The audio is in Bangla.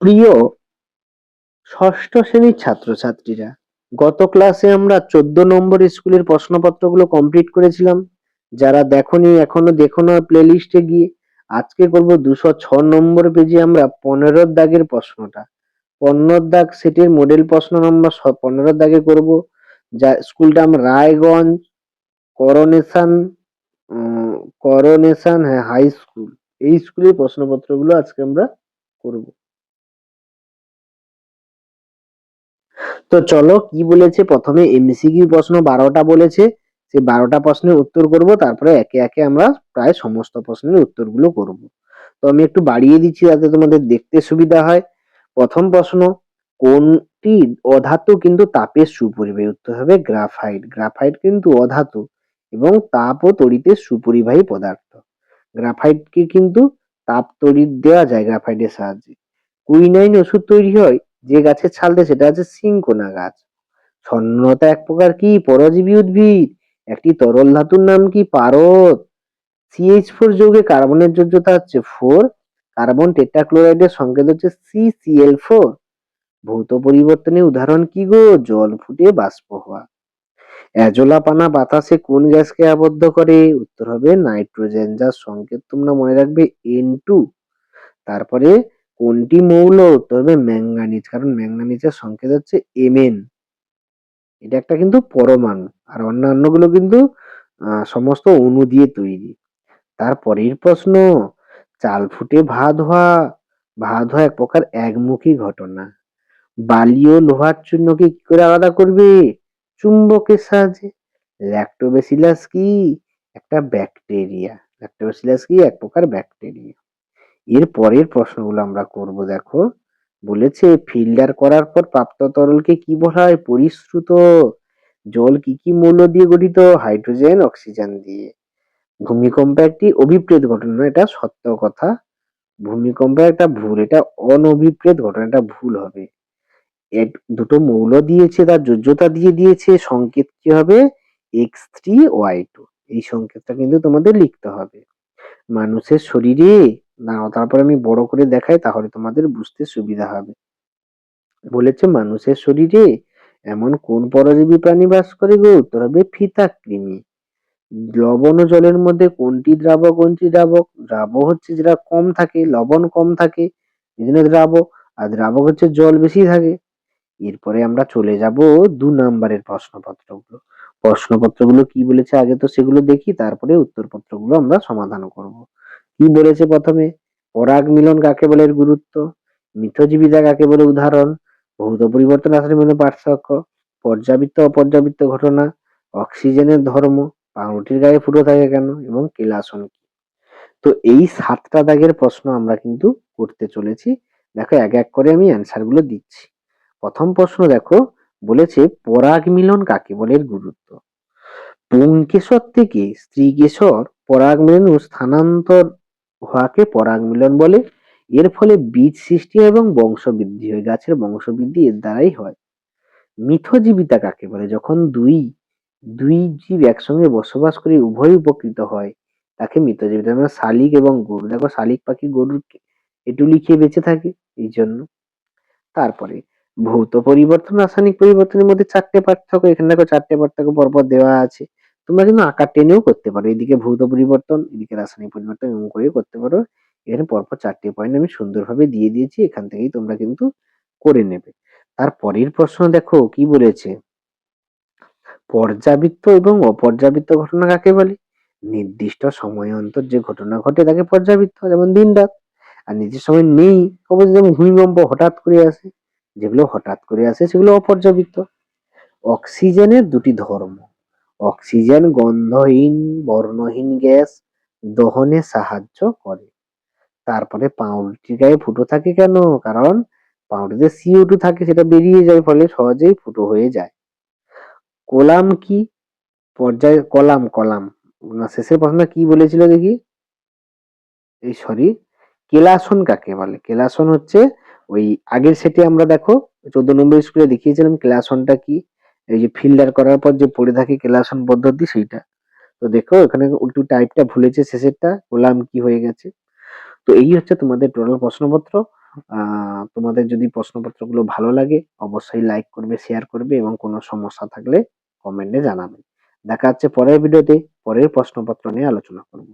প্রিয় ষষ্ঠ শ্রেণীর ছাত্রছাত্রীরা, গত ক্লাসে আমরা 14 নম্বর স্কুলের প্রশ্নপত্রগুলো কমপ্লিট করেছিলাম। যারা দেখোনি এখনো দেখো না প্লেলিস্টে গিয়ে। আজকে করব 206 নম্বর পেজে আমরা 15 দাগের প্রশ্নটা। 15 দাগ সেটের মডেল প্রশ্ন নম্বর 15 দাগে করব। যা স্কুলটা আমরা Raiganj coronation coronation high school, এই স্কুলের প্রশ্নপত্রগুলো আজকে আমরা করব। তো চলো কি বলেছে, প্রথমে এমসিকিউ প্রশ্ন 12টা বলেছে, সেই 12টা প্রশ্নের উত্তর করব, তারপরে একে একে আমরা প্রায় সমস্ত প্রশ্নের উত্তরগুলো করব। তো আমি একটু বাড়িয়ে দিচ্ছি যাতে তোমাদের দেখতে সুবিধা হয়। প্রথম প্রশ্ন, কোনটি অধাতু কিন্তু তাপের সুপরিবাহী? উত্তর হবে গ্রাফাইট। গ্রাফাইট কিন্তু অধাতু এবং তাপ ও তড়িতের সুপরিবাহী পদার্থ। গ্রাফাইটকে কিন্তু তাপ তড়িৎ দেওয়া যায় গ্রাফাইটের সাহায্যে। কুইনাইন ওষুধ তৈরি হয় যে গাছের ছাল দিয়ে, সেটা হচ্ছে সিনকোনা গাছ। স্বর্ণলতা এক প্রকার কি পরজীবী উদ্ভিদ? একটি তরল ধাতুর নাম কি? পারদ। CH4 যৌগে কার্বনের যোজ্যতা হচ্ছে 4। কার্বন টেট্রাক্লোরাইডের সংকেত হচ্ছে CCl4। ভৌত পরিবর্তনের উদাহরণ কি গো? জল ফুটে বাষ্প হওয়া। অ্যাজোলাপানা বাতাসে কোন গ্যাসকে আবদ্ধ করে? উত্তর হবে নাইট্রোজেন, যার সংকেত তোমরা মনে রাখবে N2। তারপরে কোনটি মৌল? উত্তর হবে ম্যাঙ্গানিজ, কারণ ম্যাঙ্গানিজের সংকেত হচ্ছে Mn। এটা একটা কিন্তু পরমাণু, আর অন্যান্যগুলো কিন্তু সমস্ত অণু দিয়ে তৈরি। তারপরের প্রশ্ন, চাল ফুটে ভাত হওয়া। ভাত হওয়া এক প্রকার একমুখী ঘটনা। বালি ও লোহার চূর্ণকে কি করে আলাদা করবে? চুম্বকের সাহায্যে। ল্যাক্টোব্যাসিলাস কি? একটা ব্যাকটেরিয়া। ল্যাক্টোব্যাসিলাস কি? এক প্রকার ব্যাকটেরিয়া। এর পরের প্রশ্নগুলো আমরা করব। দেখো বলেছে, ফিল্টার করার পর প্রাপ্ত তরলকে কি বলা হয়? পরিশ্রুত। জল কি কি মৌল দিয়ে গঠিত? হাইড্রোজেন, অক্সিজেন দিয়ে। ভূমিকম্প একটি অভিপ্রেত ঘটনা, এটা সত্য কথা। ভূমিকম্প একটা ভুল, এটা অনভিপ্রেত ঘটনা, এটা ভুল হবে। দুটো মৌল দিয়েছে, তার যোজ্যতা দিয়ে দিয়েছে, সংকেত কি হবে? X3Y2। এই সংকেতটা কিন্তু তোমাদের লিখতে হবে। মানুষের শরীরে, না তারপর আমি বড় করে দেখাই তাহলে তোমাদের বুঝতে সুবিধা হবে। বলেছে মানুষের শরীরে এমন কোন পরজীবী প্রাণী বাস করে গো? উত্তর হবে ফিতা কৃমি। লবণ ও জলের মধ্যে কোনটি দ্রাবক কোনটি দ্রাবক? দ্রাবক হচ্ছে যেটা কম থাকে, লবণ কম থাকে, এই জন্য দ্রাবক। আর দ্রাবক হচ্ছে জল বেশি থাকে। এরপরে আমরা চলে যাব 2 নম্বরের প্রশ্নপত্রগুলো। প্রশ্নপত্রগুলো কি বলেছে আগে তো সেগুলো দেখি, তারপরে উত্তরপত্রগুলো আমরা সমাধান করব। কি বলেছে প্রথমে? পরাগ মিলন কাকে বলে, এর গুরুত্ব। মিথজীবিতা কাকে বলে, উদাহরণ। ভৌত পরিবর্তন রাসায়নিক মধ্যে পার্থক্য। পর্যাবৃত্ত অপর্যাবৃত্ত ঘটনা। অক্সিজেনের ধর্ম। পাউরুটির গায়ে ফুটো থাকে কেন? এবং কেলাসন কি? তো এই 7টা দাগের প্রশ্ন আমরা কিন্তু করতে চলেছি। দেখো এক এক করে আমি অ্যান্সার গুলো দিচ্ছি। প্রথম প্রশ্ন দেখো, বলেছে পরাগ মিলন কাকে বলে, এর গুরুত্ব। পুংকেশর থেকে স্ত্রীকেশর পরাগ মিলন ও স্থানান্তর হওয়াকে পরাগ মিলন বলে। এর ফলে বীজ সৃষ্টি হয় এবং বংশবৃদ্ধি হয়। গাছের বংশবৃদ্ধি এর দ্বারাই হয়। মিথজীবিতা কাকে বলে? যখন দুই দুই জীব একসঙ্গে বসবাস করে উভয়ই উপকৃত হয়, তাকে মিথজীবিতা। মানে শালিক এবং গরু, দেখো শালিক পাখি গরুর এটুলি খেয়ে বেঁচে থাকে, এই জন্য। তারপরে ভৌত পরিবর্তন রাসায়নিক পরিবর্তনের মধ্যে 4টে পার্থক্য। এখানে দেখো 4টে পার্থক্য পরপর দেওয়া আছে। তোমরা কিন্তু আকার টেনেও করতে পারো, এদিকে ভৌত পরিবর্তন, এদিকে রাসায়নিক পরিবর্তন, এমন করেও করতে পারো। এখানে পরপর 4টে পয়েন্ট আমি সুন্দরভাবে দিয়ে দিয়েছি, এখান থেকেই তোমরা কিন্তু করে নেবে। তারপরের প্রশ্ন দেখো কি বলেছে, পর্যাবৃত্ত এবং অপর্যাবৃত্ত ঘটনা কাকে বলে? নির্দিষ্ট সময় অন্তর যে ঘটনা ঘটে তাকে পর্যাবৃত্ত, যেমন দিন রাত। আর নির্দিষ্ট সময় নেই, কবে যেমন ভূমিকম্প হঠাৎ করে আসে, যেগুলো হঠাৎ করে আসে সেগুলো অপর্যাবৃত্ত। অক্সিজেনের দুটি ধর্ম। অক্সিজেন গন্ধহীন বর্ণহীন গ্যাস, দহনে সাহায্য করে। তারপরে পাউরুটির গায়ে ফুটো থাকে কেন? কারণ পাউরুটিতে CO2 থাকে, সেটা বেরিয়ে যায়, ফলে সহজেই ফুটো হয়ে যায়। কোলাম কি? পর্যায় কলাম কলাম না, শেষের প্রশ্নটা কি বলেছিল দেখি, এই সরি, কেলাসন কাকে বলে? কেলাসন হচ্ছে ওই আগের সেটে আমরা দেখো 14 নম্বর স্কুলে দেখিয়েছিলাম কেলাসনটা কি। এই যে ফিল্টার করার পর যে পড়ে থাকে কেলাসন পদ্ধতি, সেইটা। তো দেখো এখানে একটু টাইপটা ভুলেছে, শেষেরটা কোলাম কি হয়ে গেছে। তো এই হচ্ছে তোমাদের টোটাল প্রশ্নপত্র। তোমাদের যদি প্রশ্নপত্রগুলো ভালো লাগে অবশ্যই লাইক করবে, শেয়ার করবে এবং কোনো সমস্যা থাকলে কমেন্টে জানাবে। দেখা হচ্ছে পরের ভিডিওতে, পরের প্রশ্নপত্র নিয়ে আলোচনা করব।